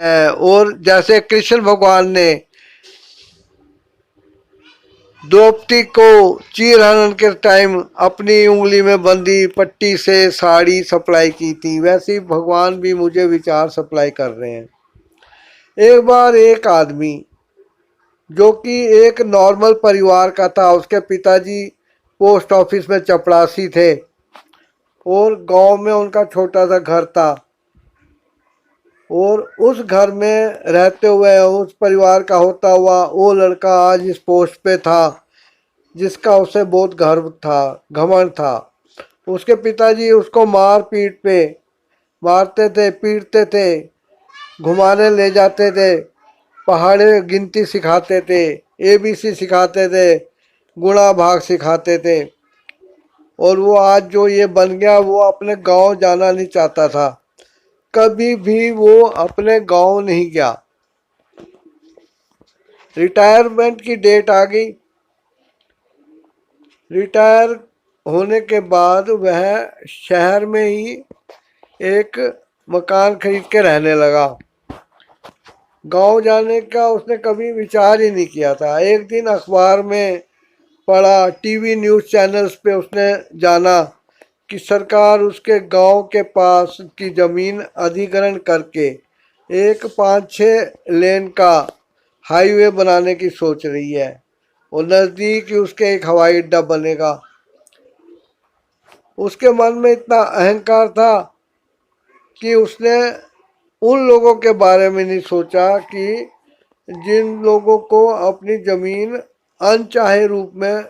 और जैसे कृष्ण भगवान ने द्रौपदी को चीर हरण के टाइम अपनी उंगली में बंदी पट्टी से साड़ी सप्लाई की थी, वैसे ही भगवान भी मुझे विचार सप्लाई कर रहे हैं। एक बार एक आदमी जो कि एक नॉर्मल परिवार का था, उसके पिताजी पोस्ट ऑफिस में चपरासी थे और गांव में उनका छोटा सा घर था, और उस घर में रहते हुए उस परिवार का होता हुआ वो लड़का आज इस पोस्ट पे था जिसका उसे बहुत गर्व था, घमंड था। उसके पिताजी उसको मार पीट पे मारते थे, पीटते थे, घुमाने ले जाते थे, पहाड़े गिनती सिखाते थे, एबीसी सिखाते थे, गुणा भाग सिखाते थे। और वो आज जो ये बन गया, वो अपने गांव जाना नहीं चाहता था, कभी भी वो अपने गांव नहीं गया। रिटायरमेंट की डेट आ गई। रिटायर होने के बाद वह शहर में ही एक मकान खरीद के रहने लगा। गांव जाने का उसने कभी विचार ही नहीं किया था। एक दिन अखबार में पढ़ा, टीवी न्यूज़ चैनल्स पे उसने जाना कि सरकार उसके गांव के पास की ज़मीन अधिग्रहण करके एक 5-6 लेन का हाईवे बनाने की सोच रही है और नज़दीक ही उसके एक हवाई अड्डा बनेगा। उसके मन में इतना अहंकार था कि उसने उन लोगों के बारे में नहीं सोचा कि जिन लोगों को अपनी ज़मीन अनचाहे रूप में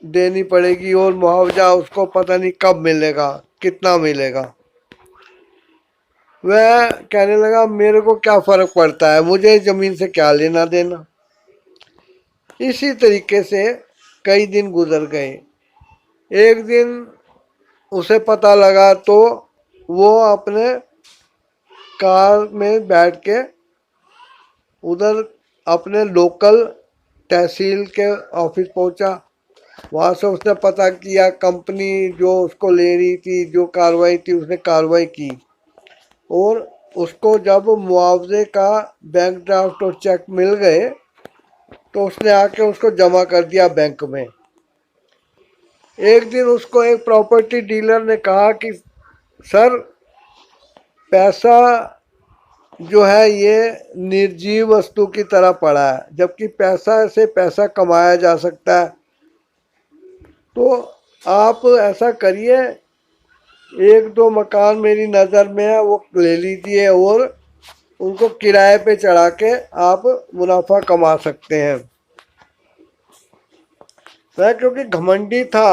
देनी पड़ेगी और मुआवजा उसको पता नहीं कब मिलेगा, कितना मिलेगा। वह कहने लगा मेरे को क्या फ़र्क पड़ता है, मुझे ज़मीन से क्या लेना देना। इसी तरीके से कई दिन गुजर गए। एक दिन उसे पता लगा तो वो अपने कार में बैठ के उधर अपने लोकल तहसील के ऑफिस पहुंचा। वहाँ से उसने पता किया, कंपनी जो उसको ले रही थी, जो कार्रवाई थी, उसने कार्रवाई की और उसको जब मुआवजे का बैंक ड्राफ्ट और चेक मिल गए तो उसने आके उसको जमा कर दिया बैंक में। एक दिन उसको एक प्रॉपर्टी डीलर ने कहा कि सर, पैसा जो है ये निर्जीव वस्तु की तरह पड़ा है, जबकि पैसा से पैसा कमाया जा सकता है। तो आप ऐसा करिए, एक दो मकान मेरी नज़र में है वो ले लीजिए और उनको किराए पे चढ़ा के आप मुनाफा कमा सकते हैं। वह क्योंकि घमंडी था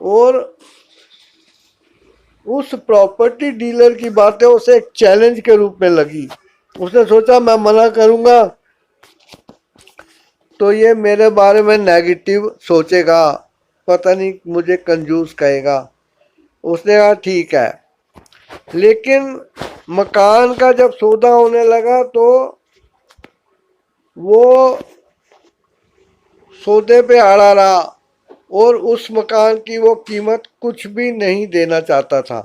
और उस प्रॉपर्टी डीलर की बातें उसे एक चैलेंज के रूप में लगी। उसने सोचा मैं मना करूंगा तो ये मेरे बारे में नेगेटिव सोचेगा, पता नहीं मुझे कंजूस कहेगा। उसने कहा ठीक है। लेकिन मकान का जब सौदा होने लगा तो वो सौदे पे अड़ा रहा और उस मकान की वो कीमत कुछ भी नहीं देना चाहता था।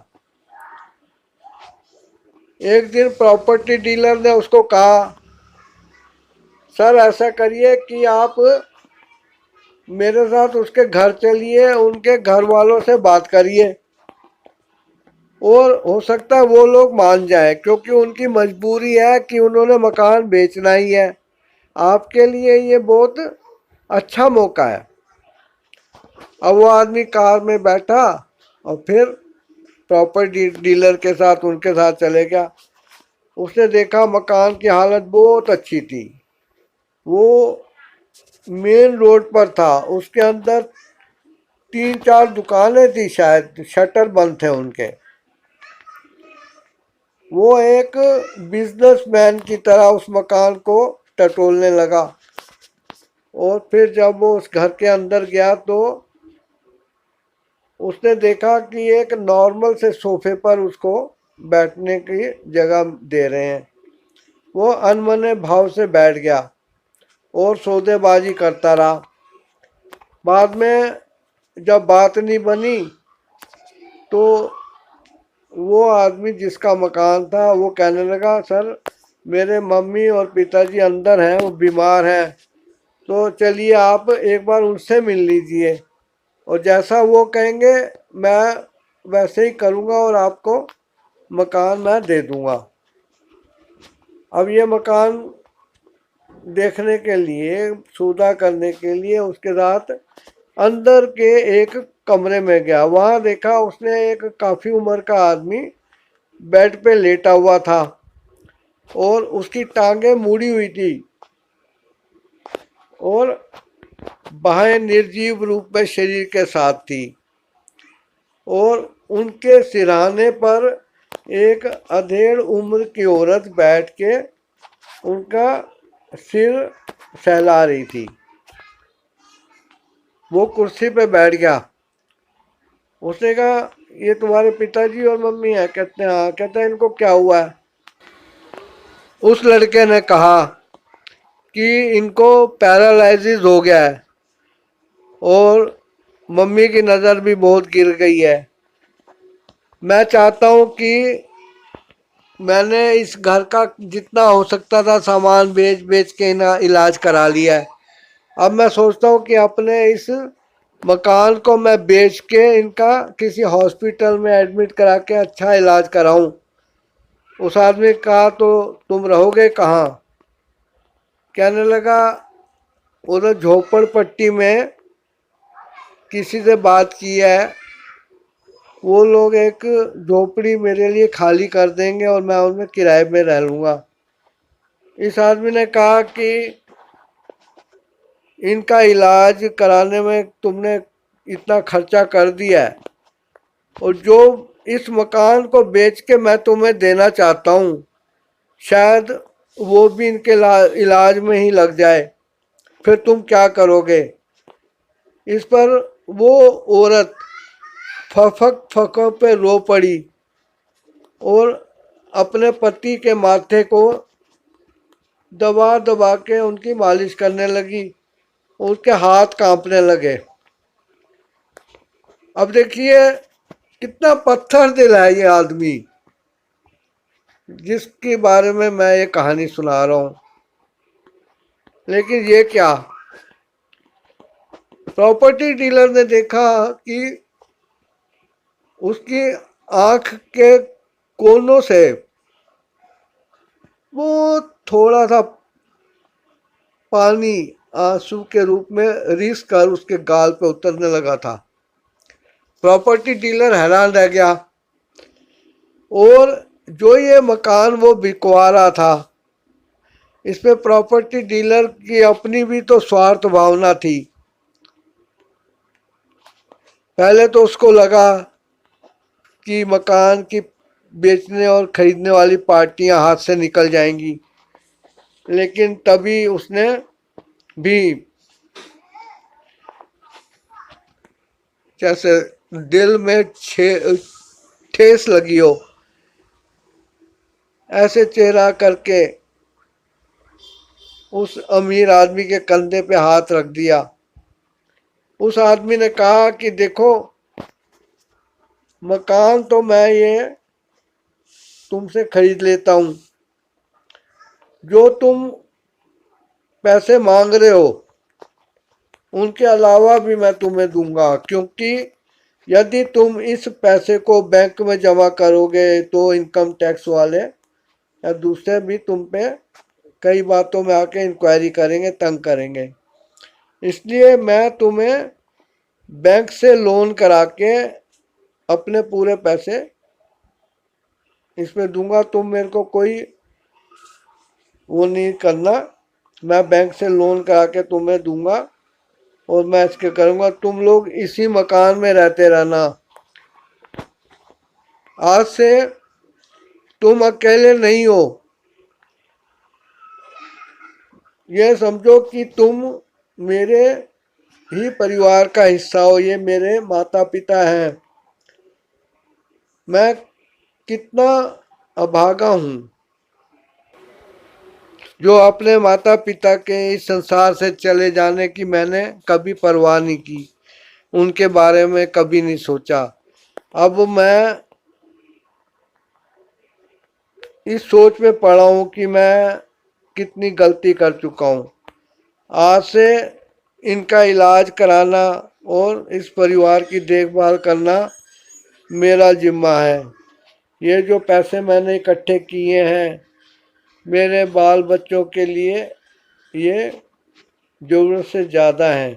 एक दिन प्रॉपर्टी डीलर ने उसको कहा सर ऐसा करिए कि आप मेरे साथ उसके घर चलिए, उनके घर वालों से बात करिए और हो सकता है वो लोग मान जाए, क्योंकि उनकी मजबूरी है कि उन्होंने मकान बेचना ही है। आपके लिए ये बहुत अच्छा मौका है। अब वो आदमी कार में बैठा और फिर प्रॉपर्टी डीलर के साथ उनके साथ चले गया। उसने देखा मकान की हालत बहुत अच्छी थी। वो मेन रोड पर था, उसके अंदर 3-4 दुकानें थी, शायद शटर बंद थे उनके। वो एक बिजनेसमैन की तरह उस मकान को टटोलने लगा और फिर जब वो उस घर के अंदर गया तो उसने देखा कि एक नॉर्मल से सोफे पर उसको बैठने की जगह दे रहे हैं। वो अनमने भाव से बैठ गया और सौदेबाजी करता रहा। बाद में जब बात नहीं बनी तो वो आदमी जिसका मकान था वो कहने लगा, सर मेरे मम्मी और पिताजी अंदर हैं, वो बीमार हैं, तो चलिए आप एक बार उनसे मिल लीजिए और जैसा वो कहेंगे मैं वैसे ही करूँगा और आपको मकान मैं दे दूँगा। अब ये मकान देखने के लिए, सौदा करने के लिए उसके साथ अंदर के एक कमरे में गया। वहाँ देखा उसने एक काफ़ी उम्र का आदमी बेड पे लेटा हुआ था और उसकी टांगें मुड़ी हुई थी और बाहें निर्जीव रूप में शरीर के साथ थी और उनके सिरहाने पर एक अधेड़ उम्र की औरत बैठ के उनका सिर सहला रही थी। वो कुर्सी पे बैठ गया। उसने कहा, ये तुम्हारे पिताजी और मम्मी है? कहते हैं हाँ। कहते हैं इनको क्या हुआ है? उस लड़के ने कहा कि इनको पैरालिसिस हो गया है और मम्मी की नज़र भी बहुत गिर गई है। मैं चाहता हूँ कि मैंने इस घर का जितना हो सकता था सामान बेच बेच के ना इलाज करा लिया है। अब मैं सोचता हूँ कि अपने इस मकान को मैं बेच के इनका किसी हॉस्पिटल में एडमिट करा के अच्छा इलाज कराऊं। उस आदमी ने कहा, तो तुम रहोगे कहाँ? कहने लगा, उधर झोपड़पट्टी में किसी से बात की है, वो लोग एक झोपड़ी मेरे लिए खाली कर देंगे और मैं उनमें किराए में रह लूँगा। इस आदमी ने कहा कि इनका इलाज कराने में तुमने इतना खर्चा कर दिया है और जो इस मकान को बेच के मैं तुम्हें देना चाहता हूँ शायद वो भी इनके इलाज में ही लग जाए, फिर तुम क्या करोगे? इस पर वो औरत फफक फक पे रो पड़ी और अपने पति के माथे को दबा दबा के उनकी मालिश करने लगी। उसके हाथ कांपने लगे। अब देखिए कितना पत्थर दिल है ये आदमी जिसके बारे में मैं ये कहानी सुना रहा हूँ। लेकिन ये क्या, प्रॉपर्टी डीलर ने देखा कि उसकी आंख के कोनों से वो थोड़ा सा पानी आंसू के रूप में रिस कर उसके गाल पे उतरने लगा था। प्रॉपर्टी डीलर हैरान रह गया और जो ये मकान वो बिकवा रहा था इसमें प्रॉपर्टी डीलर की अपनी भी तो स्वार्थ भावना थी। पहले तो उसको लगा कि मकान की बेचने और खरीदने वाली पार्टियां हाथ से निकल जाएंगी, लेकिन तभी उसने भी जैसे दिल में ठेस लगी हो ऐसे चेहरा करके उस अमीर आदमी के कंधे पे हाथ रख दिया। उस आदमी ने कहा कि देखो, मकान तो मैं ये तुमसे खरीद लेता हूँ, जो तुम पैसे मांग रहे हो उनके अलावा भी मैं तुम्हें दूंगा, क्योंकि यदि तुम इस पैसे को बैंक में जमा करोगे तो इनकम टैक्स वाले या दूसरे भी तुम पे कई बातों में आके इंक्वायरी करेंगे, तंग करेंगे। इसलिए मैं तुम्हें बैंक से लोन करा के अपने पूरे पैसे इसमें दूंगा। तुम मेरे को कोई वो नहीं करना, मैं बैंक से लोन करा के तुम्हें दूंगा और मैं इसके करूंगा। तुम लोग इसी मकान में रहते रहना। आज से तुम अकेले नहीं हो, ये समझो कि तुम मेरे ही परिवार का हिस्सा हो। ये मेरे माता पिता हैं। मैं कितना अभागा हूँ जो अपने माता पिता के इस संसार से चले जाने की मैंने कभी परवाह नहीं की, उनके बारे में कभी नहीं सोचा। अब मैं इस सोच में पड़ा हूँ कि मैं कितनी गलती कर चुका हूँ। आज से इनका इलाज कराना और इस परिवार की देखभाल करना मेरा जिम्मा है। ये जो पैसे मैंने इकट्ठे किए हैं मेरे बाल बच्चों के लिए, ये ज़रूरत से ज़्यादा हैं।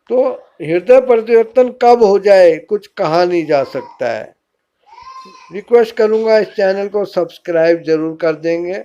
तो हृदय परिवर्तन कब हो जाए कुछ कहा नहीं जा सकता है। रिक्वेस्ट करूँगा इस चैनल को सब्सक्राइब ज़रूर कर देंगे।